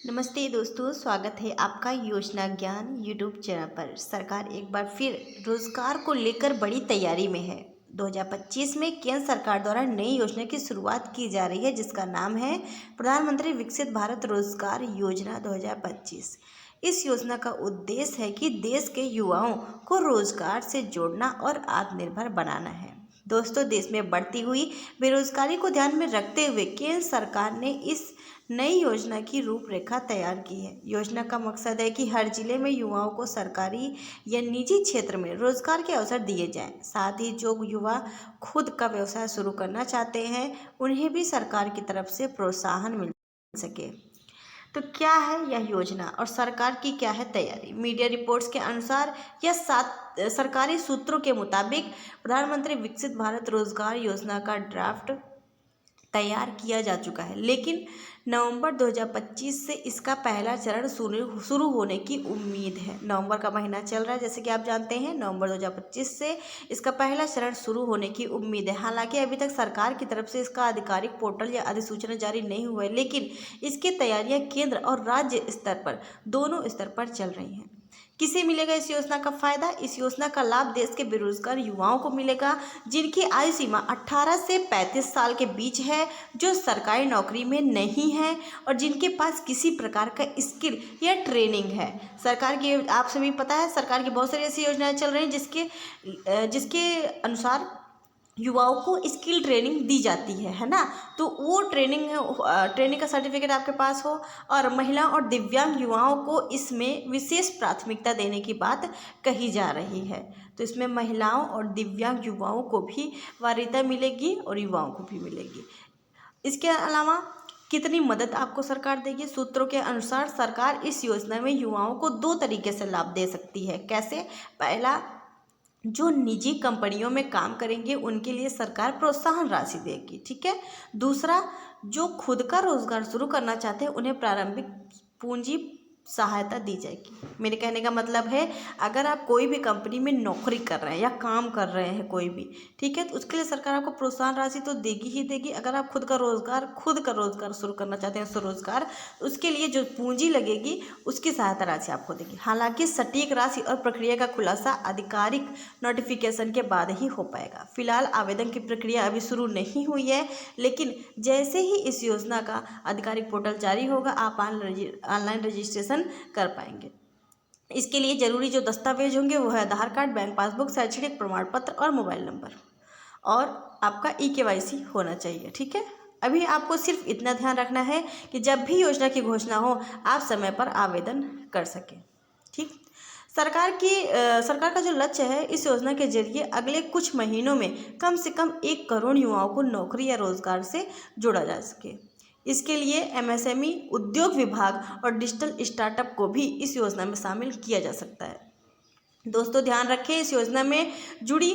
नमस्ते दोस्तों, स्वागत है आपका योजना ज्ञान यूट्यूब चैनल पर। सरकार एक बार फिर रोजगार को लेकर बड़ी तैयारी में है। 2025 में केंद्र सरकार द्वारा नई योजना की शुरुआत की जा रही है, जिसका नाम है प्रधानमंत्री विकसित भारत रोजगार योजना 2025। इस योजना का उद्देश्य है कि देश के युवाओं को रोजगार से जोड़ना और आत्मनिर्भर बनाना है। दोस्तों, देश में बढ़ती हुई बेरोजगारी को ध्यान में रखते हुए केंद्र सरकार ने इस नई योजना की रूपरेखा तैयार की है। योजना का मकसद है कि हर जिले में युवाओं को सरकारी या निजी क्षेत्र में रोजगार के अवसर दिए जाएं। साथ ही जो युवा खुद का व्यवसाय शुरू करना चाहते हैं, उन्हें भी सरकार की तरफ से प्रोत्साहन मिल सके। तो क्या है यह योजना और सरकार की क्या है तैयारी? मीडिया रिपोर्ट्स के अनुसार या सरकारी सूत्रों के मुताबिक प्रधानमंत्री विकसित भारत रोजगार योजना का ड्राफ्ट तैयार किया जा चुका है, लेकिन नवंबर 2025 से इसका पहला चरण शुरू होने की उम्मीद है। नवंबर का महीना चल रहा है, जैसे कि आप जानते हैं। नवंबर 2025 से इसका पहला चरण शुरू होने की उम्मीद है। हालांकि अभी तक सरकार की तरफ से इसका आधिकारिक पोर्टल या अधिसूचना जारी नहीं हुआ है, लेकिन इसकी तैयारियां केंद्र और राज्य स्तर पर, दोनों स्तर पर चल रही हैं। किसे मिलेगा इस योजना का फायदा? इस योजना का लाभ देश के बेरोजगार युवाओं को मिलेगा, जिनकी आयु सीमा 18 से 35 साल के बीच है, जो सरकारी नौकरी में नहीं है और जिनके पास किसी प्रकार का स्किल या ट्रेनिंग है। सरकार की, आप सभी पता है, सरकार की बहुत सारी ऐसी योजनाएं चल रही हैं जिसके अनुसार युवाओं को स्किल ट्रेनिंग दी जाती है ना। तो वो ट्रेनिंग का सर्टिफिकेट आपके पास हो, और महिला और दिव्यांग युवाओं को इसमें विशेष प्राथमिकता देने की बात कही जा रही है। तो इसमें महिलाओं और दिव्यांग युवाओं को भी वरीयता मिलेगी और युवाओं को भी मिलेगी। इसके अलावा कितनी मदद आपको सरकार देगी? सूत्रों के अनुसार सरकार इस योजना में युवाओं को 2 तरीके से लाभ दे सकती है। कैसे? पहला, जो निजी कंपनियों में काम करेंगे उनके लिए सरकार प्रोत्साहन राशि देगी, ठीक है। दूसरा, जो खुद का रोजगार शुरू करना चाहते हैं उन्हें प्रारंभिक पूंजी सहायता दी जाएगी। मेरे कहने का मतलब है, अगर आप कोई भी कंपनी में नौकरी कर रहे हैं या काम कर रहे हैं कोई भी, ठीक है, तो उसके लिए सरकार आपको प्रोत्साहन राशि तो देगी ही देगी। अगर आप खुद का रोजगार शुरू करना चाहते हैं, स्वरोजगार, उसके लिए जो पूंजी लगेगी उसकी सहायता राशि आपको देगी। हालांकि सटीक राशि और प्रक्रिया का खुलासा आधिकारिक नोटिफिकेशन के बाद ही हो पाएगा। फिलहाल आवेदन की प्रक्रिया अभी शुरू नहीं हुई है, लेकिन जैसे ही इस योजना का आधिकारिक पोर्टल जारी होगा, आप ऑनलाइन रजिस्ट्रेशन कर पाएंगे। इसके लिए जरूरी जो दस्तावेज होंगे वो है आधार कार्ड, बैंक पासबुक, शैक्षणिक प्रमाण पत्र और मोबाइल नंबर, और आपका EKYC होना चाहिए, ठीक है। अभी आपको सिर्फ इतना ध्यान रखना है कि जब भी योजना की घोषणा हो, आप समय पर आवेदन कर सकें, ठीक। सरकार का जो लक्ष्य है, इस योजना के जरिए अगले कुछ महीनों में कम से कम 1 करोड़ युवाओं को नौकरी या रोजगार से जोड़ा जा सके। इसके लिए MSME, उद्योग विभाग और डिजिटल स्टार्टअप को भी इस योजना में शामिल किया जा सकता है। दोस्तों, ध्यान रखें, इस योजना में जुड़ी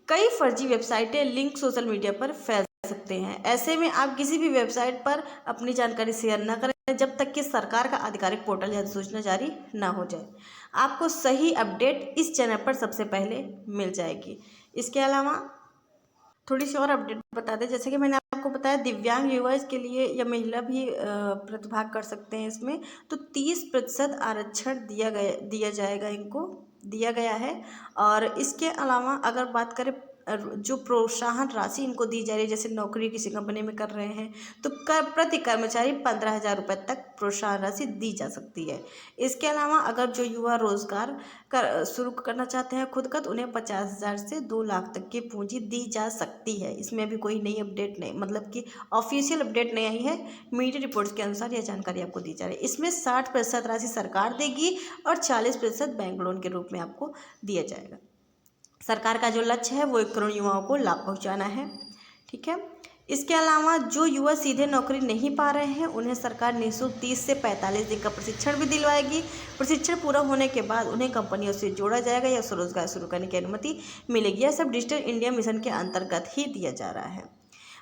कई फर्जी वेबसाइटें, लिंक सोशल मीडिया पर फैल सकते हैं। ऐसे में आप किसी भी वेबसाइट पर अपनी जानकारी शेयर न करें जब तक कि सरकार का आधिकारिक पोर्टल या सूचना जारी ना हो जाए। आपको सही अपडेट इस चैनल पर सबसे पहले मिल जाएगी। इसके अलावा थोड़ी सी और अपडेट बता दें, जैसे कि मैंने आपको बताया, दिव्यांग युवा इसके लिए या महिला भी प्रतिभाग कर सकते हैं इसमें। तो 30% आरक्षण इनको दिया गया है। और इसके अलावा अगर बात करें, जो प्रोत्साहन राशि इनको दी जा रही है, जैसे नौकरी किसी कंपनी में कर रहे हैं तो प्रति कर्मचारी 15,000 रुपये तक प्रोत्साहन राशि दी जा सकती है। इसके अलावा अगर जो युवा रोजगार शुरू करना चाहते हैं खुद का, तो उन्हें 50,000 से 2 लाख तक की पूंजी दी जा सकती है। इसमें अभी कोई नई अपडेट नहीं, मतलब कि ऑफिशियल अपडेट नहीं आई है। मीडिया रिपोर्ट्स के अनुसार यह जानकारी आपको दी जा रही है। इसमें 60% राशि सरकार देगी और 40% बैंक लोन के रूप में आपको दिया जाएगा। सरकार का जो लक्ष्य है वो 1 करोड़ युवाओं को लाभ पहुंचाना है, ठीक है। इसके अलावा जो युवा सीधे नौकरी नहीं पा रहे हैं, उन्हें सरकार निःशुल्क 30 से 45 दिन का प्रशिक्षण भी दिलवाएगी। प्रशिक्षण पूरा होने के बाद उन्हें कंपनियों से जोड़ा जाएगा या स्वरोजगार शुरू करने की अनुमति मिलेगी। यह सब डिजिटल इंडिया मिशन के अंतर्गत ही दिया जा रहा है।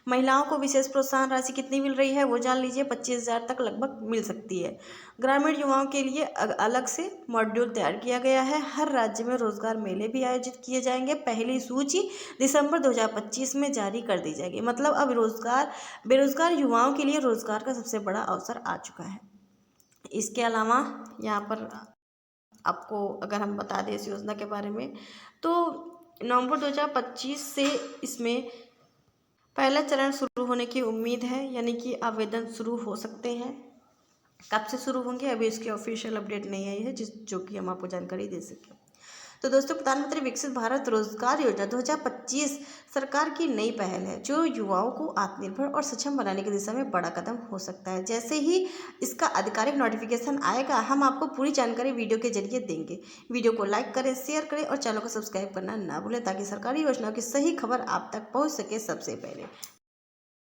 महिलाओं को विशेष प्रोत्साहन राशि कितनी मिल रही है वो जान लीजिए। 25,000 तक लगभग मिल सकती है। ग्रामीण युवाओं के लिए अलग से मॉड्यूल तैयार किया गया है। हर राज्य में रोजगार मेले भी आयोजित किए जाएंगे। पहली सूची दिसंबर 2025 में जारी कर दी जाएगी। मतलब अब बेरोजगार युवाओं के लिए रोजगार का सबसे बड़ा अवसर आ चुका है। इसके अलावा यहाँ पर आपको अगर हम बता दें इस योजना के बारे में, तो नवंबर 2025 से इसमें पहला चरण शुरू होने की उम्मीद है, यानी कि आवेदन शुरू हो सकते हैं। कब से शुरू होंगे अभी इसकी ऑफिशियल अपडेट नहीं आई है, जो कि हम आपको जानकारी दे सकें। तो दोस्तों, प्रधानमंत्री विकसित भारत रोजगार योजना 2025 सरकार की नई पहल है, जो युवाओं को आत्मनिर्भर और सक्षम बनाने की दिशा में बड़ा कदम हो सकता है। जैसे ही इसका आधिकारिक नोटिफिकेशन आएगा, हम आपको पूरी जानकारी वीडियो के जरिए देंगे। वीडियो को लाइक करें, शेयर करें और चैनल को सब्सक्राइब करना ना भूलें, ताकि सरकारी योजनाओं की सही खबर आप तक पहुँच सके सबसे पहले।